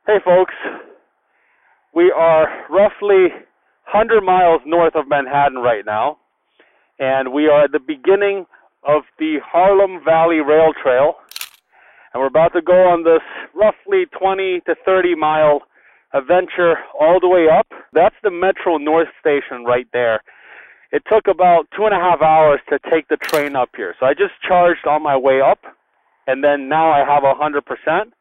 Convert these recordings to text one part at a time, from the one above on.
Hey folks, we are roughly 100 miles north of Manhattan right now, and we are at the beginning of the Harlem Valley Rail Trail, and we're about to go on this roughly 20 to 30 mile adventure all the way up. That's the Metro North Station right there. It took about 2.5 hours to take the train up here, so I just charged on my way up, and then now I have 100%.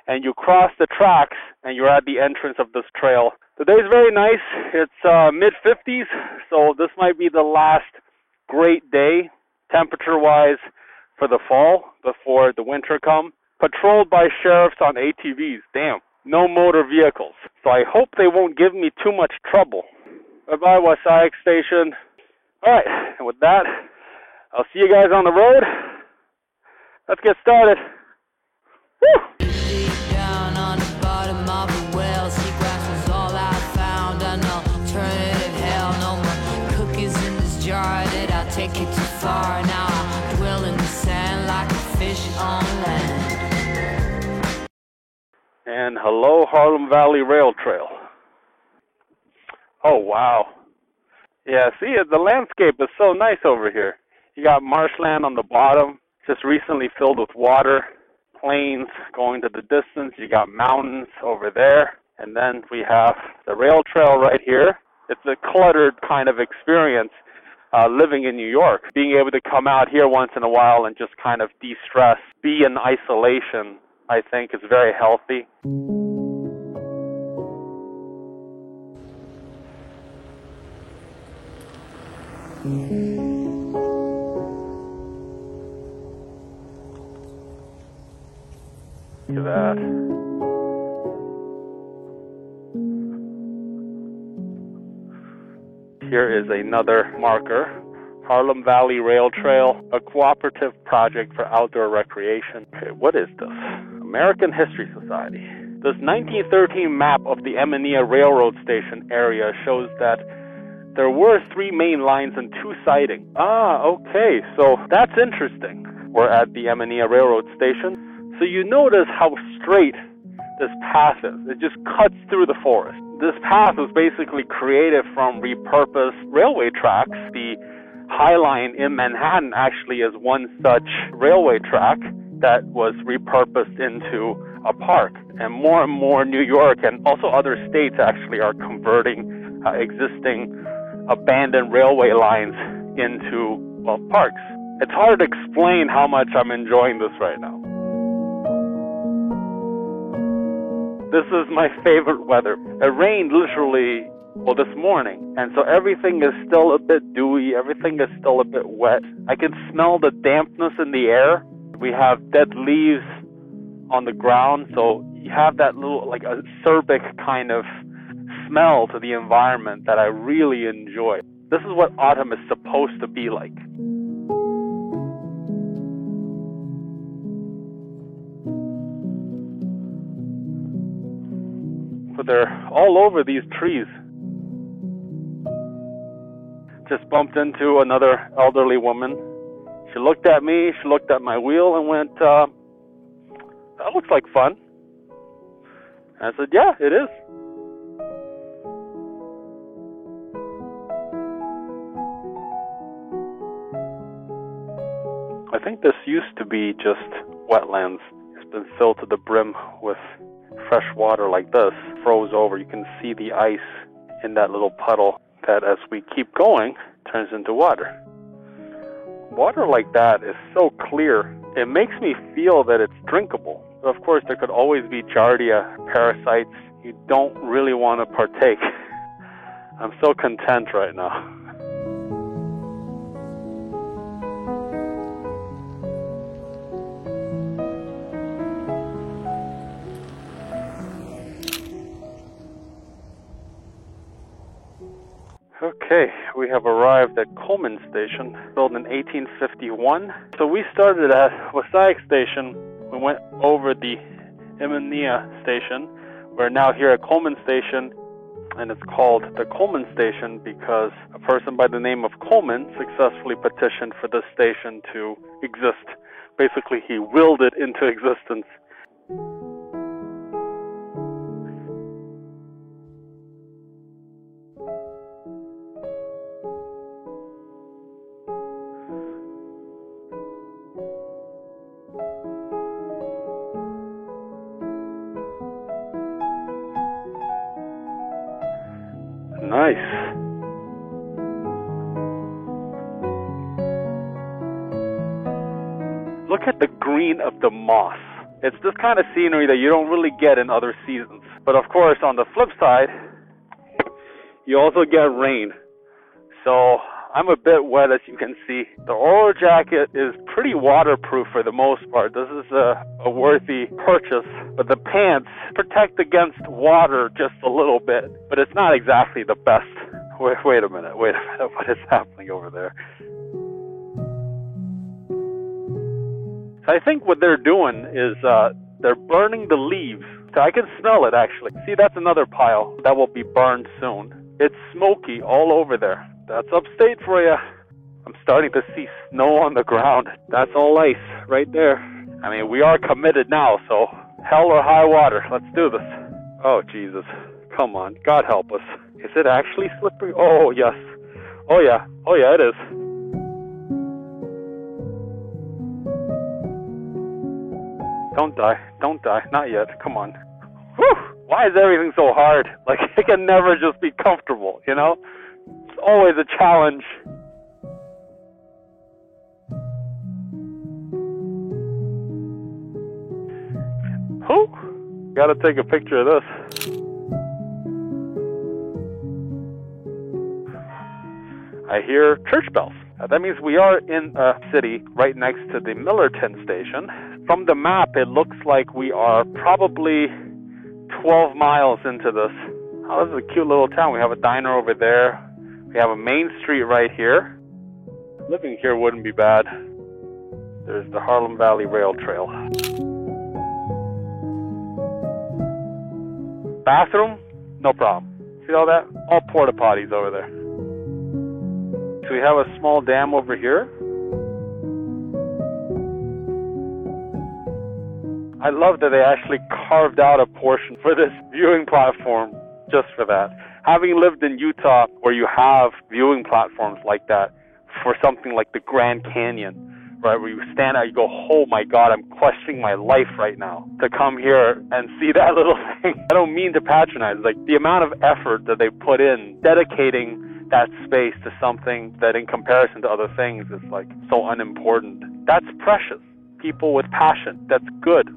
And you cross the tracks, and you're at the entrance of this trail. Today's very nice. It's mid-50s, so this might be the last great day, temperature-wise, for the fall before the winter comes. Patrolled by sheriffs on ATVs. Damn, no motor vehicles. So I hope they won't give me too much trouble. Bye-bye, Wassaic Station. All right, and with that, I'll see you guys on the road. Let's get started. Woo! Take it too far now. I dwell in the sand like a fish on land. And hello, Harlem Valley Rail Trail. Oh, wow. Yeah, see, the landscape is so nice over here. You got marshland on the bottom, just recently filled with water, plains going to the distance. You got mountains over there, and then we have the rail trail right here. It's a cluttered kind of experience. Living in New York, being able to come out here once in a while and just kind of de-stress, be in isolation, I think is very healthy. Look at that. Here is another marker, Harlem Valley Rail Trail, a cooperative project for outdoor recreation. Okay, what is this? American History Society. This 1913 map of the Emania Railroad Station area shows that there were 3 main lines and 2 sidings. Okay, so that's interesting. We're at the Emania Railroad Station. So you notice how straight this path is. It just cuts through the forest. This path was basically created from repurposed railway tracks. The High Line in Manhattan actually is one such railway track that was repurposed into a park. And more New York and also other states actually are converting existing abandoned railway lines into, well, parks. It's hard to explain how much I'm enjoying this right now. This is my favorite weather. It rained literally, this morning. And so everything is still a bit dewy. Everything is still a bit wet. I can smell the dampness in the air. We have dead leaves on the ground. So you have that little, like a acerbic kind of smell to the environment that I really enjoy. This is what autumn is supposed to be like. But they're all over these trees. Just bumped into another elderly woman. She looked at me, she looked at my wheel and went, that looks like fun. And I said, yeah, it is. I think this used to be just wetlands. It's been filled to the brim with fresh water like this, froze over. You can see the ice in that little puddle that as we keep going turns into water. Water like that is so clear, it makes me feel that it's drinkable. Of course, there could always be Giardia parasites. You don't really want to partake. I'm so content right now. Okay, we have arrived at Coleman Station, built in 1851. So we started at Wassaic Station. We went over the Emania Station. We're now here at Coleman Station, and it's called the Coleman Station because a person by the name of Coleman successfully petitioned for this station to exist. Basically, he willed it into existence. Nice. Look at the green of the moss. It's this kind of scenery that you don't really get in other seasons. But of course, on the flip side, you also get rain. So I'm a bit wet, as you can see. The Oro jacket is pretty waterproof for the most part. This is a worthy purchase. But the pants protect against water just a little bit. But it's not exactly the best. Wait a minute. What is happening over there? So I think what they're doing is they're burning the leaves. So I can smell it, actually. See, that's another pile that will be burned soon. It's smoky all over there. That's upstate for you. I'm starting to see snow on the ground. That's all ice right there. I mean, we are committed now, so hell or high water. Let's do this. Oh, Jesus. Come on. God help us. Is it actually slippery? Oh, yes. Oh, yeah. Oh, yeah, it is. Don't die. Don't die. Not yet. Come on. Whew! Why is everything so hard? Like, it can never just be comfortable, you know? It's always a challenge. Whew! Gotta take a picture of this. I hear church bells. That means we are in a city right next to the Millerton station. From the map, it looks like we are probably 12 miles into this. Oh, this is a cute little town. We have a diner over there. We have a main street right here. Living here wouldn't be bad. There's the Harlem Valley Rail Trail. Bathroom? No problem. See all that? All porta potties over there. So we have a small dam over here. I love that they actually carved out a portion for this viewing platform just for that. Having lived in Utah where you have viewing platforms like that for something like the Grand Canyon, right, where you stand out, you go, oh my God, I'm questioning my life right now to come here and see that little thing. I don't mean to patronize, like the amount of effort that they put in dedicating that space to something that in comparison to other things is like so unimportant. That's precious. People with passion. That's good.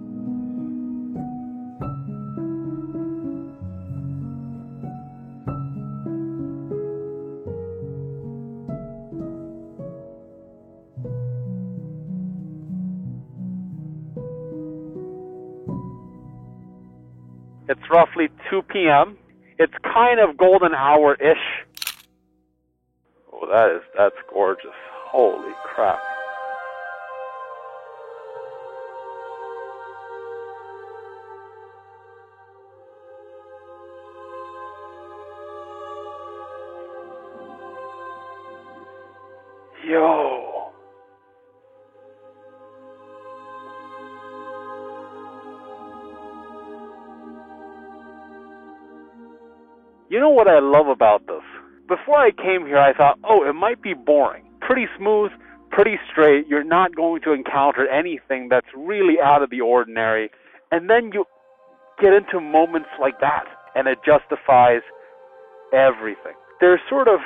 It's roughly 2 p.m. It's kind of golden hour-ish. Oh, that's gorgeous. Holy crap. Yo. You know what I love about this? Before I came here, I thought, oh, it might be boring. Pretty smooth, pretty straight. You're not going to encounter anything that's really out of the ordinary. And then you get into moments like that, and it justifies everything. There's sort of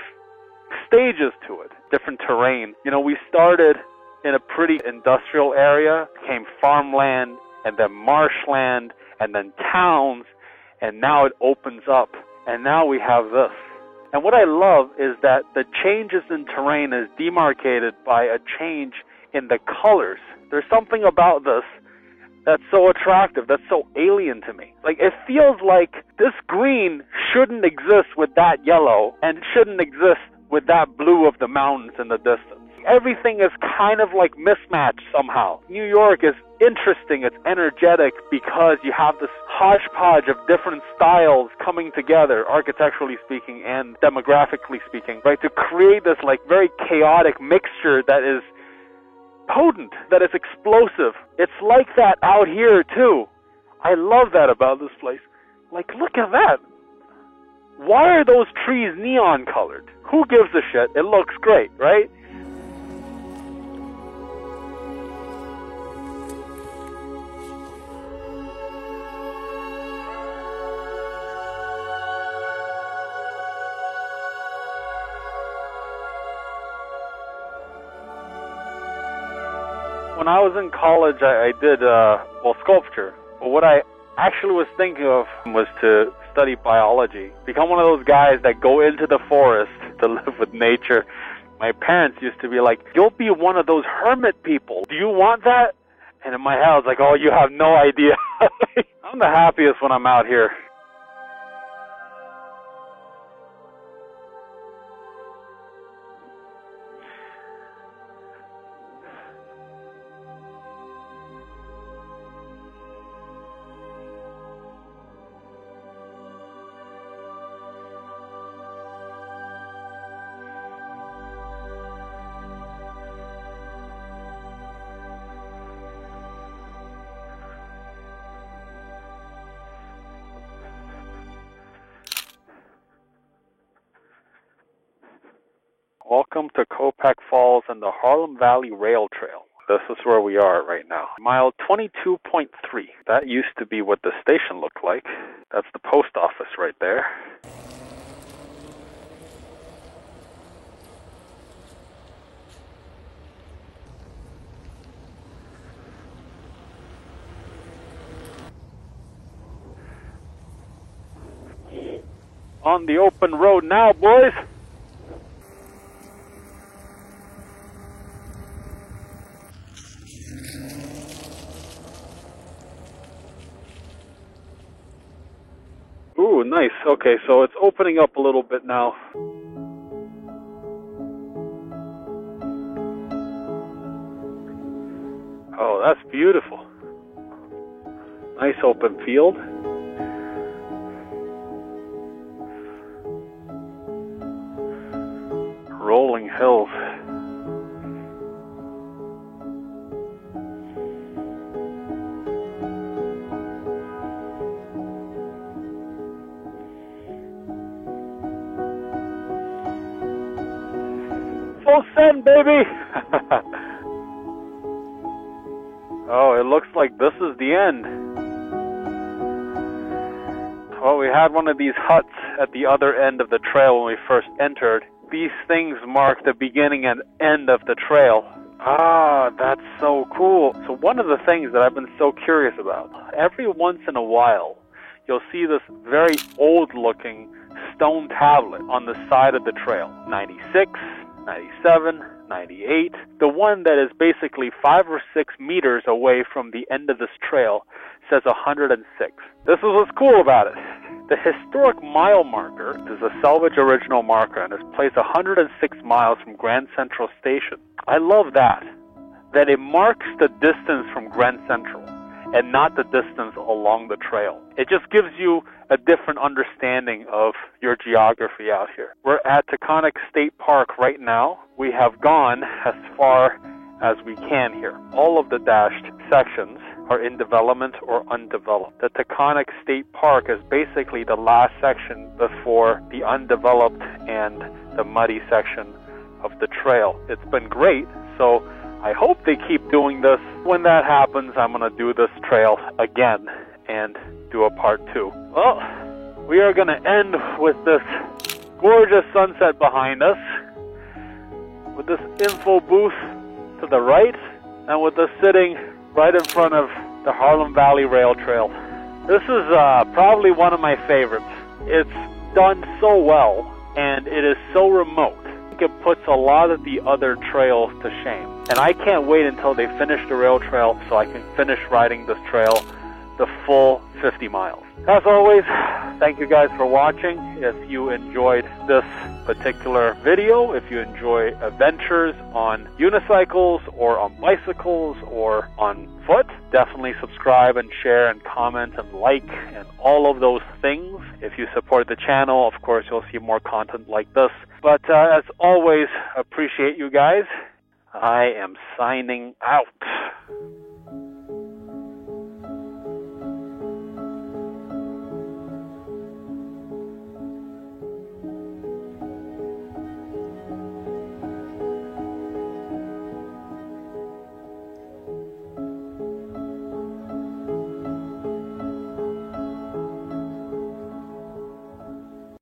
stages to it, different terrain. You know, we started in a pretty industrial area, became farmland, and then marshland, and then towns, and now it opens up. And now we have this. And what I love is that the changes in terrain is demarcated by a change in the colors. There's something about this that's so attractive, that's so alien to me. Like, it feels like this green shouldn't exist with that yellow and shouldn't exist with that blue of the mountains in the distance. Everything is kind of like mismatched somehow. New York is interesting, it's energetic because you have this hodgepodge of different styles coming together, architecturally speaking and demographically speaking, right, to create this like very chaotic mixture that is potent, that is explosive. It's like that out here too. I love that about this place. Like, look at that. Why are those trees neon colored? Who gives a shit? It looks great, right? When I was in college, I did, sculpture. But what I actually was thinking of was to study biology. Become one of those guys that go into the forest to live with nature. My parents used to be like, you'll be one of those hermit people. Do you want that? And in my head, I was like, oh, you have no idea. I'm the happiest when I'm out here. Welcome to Copac Falls and the Harlem Valley Rail Trail. This is where we are right now. Mile 22.3. That used to be what the station looked like. That's the post office right there. On the open road now, boys. Ooh, nice. Okay, so it's opening up a little bit now. Oh, that's beautiful. Nice open field. Rolling hills. Full send, baby! Oh, it looks like this is the end. Well, we had one of these huts at the other end of the trail when we first entered. These things mark the beginning and end of the trail. Ah, that's so cool. So one of the things that I've been so curious about, every once in a while, you'll see this very old-looking stone tablet on the side of the trail. 96, 97, 98. The one that is basically 5 or 6 meters away from the end of this trail says 106. This is what's cool about it. The historic mile marker is a salvage original marker and is placed 106 miles from Grand Central Station. I love that it marks the distance from Grand Central and not the distance along the trail. It just gives you a different understanding of your geography out here. We're at Taconic State Park right now. We have gone as far as we can here. All of the dashed sections are in development or undeveloped. The Taconic State Park is basically the last section before the undeveloped and the muddy section of the trail. It's been great, so I hope they keep doing this. When that happens, I'm going to do this trail again and do a part 2. Well, we are going to end with this gorgeous sunset behind us, with this info booth to the right, and with us sitting right in front of the Harlem Valley Rail Trail. This is probably one of my favorites. It's done so well, and it is so remote. I think it puts a lot of the other trails to shame. And I can't wait until they finish the rail trail so I can finish riding this trail the full 50 miles. As always, thank you guys for watching. If you enjoyed this particular video, if you enjoy adventures on unicycles or on bicycles or on foot, definitely subscribe and share and comment and like and all of those things. If you support the channel, of course, you'll see more content like this. But as always, appreciate you guys. I am signing out.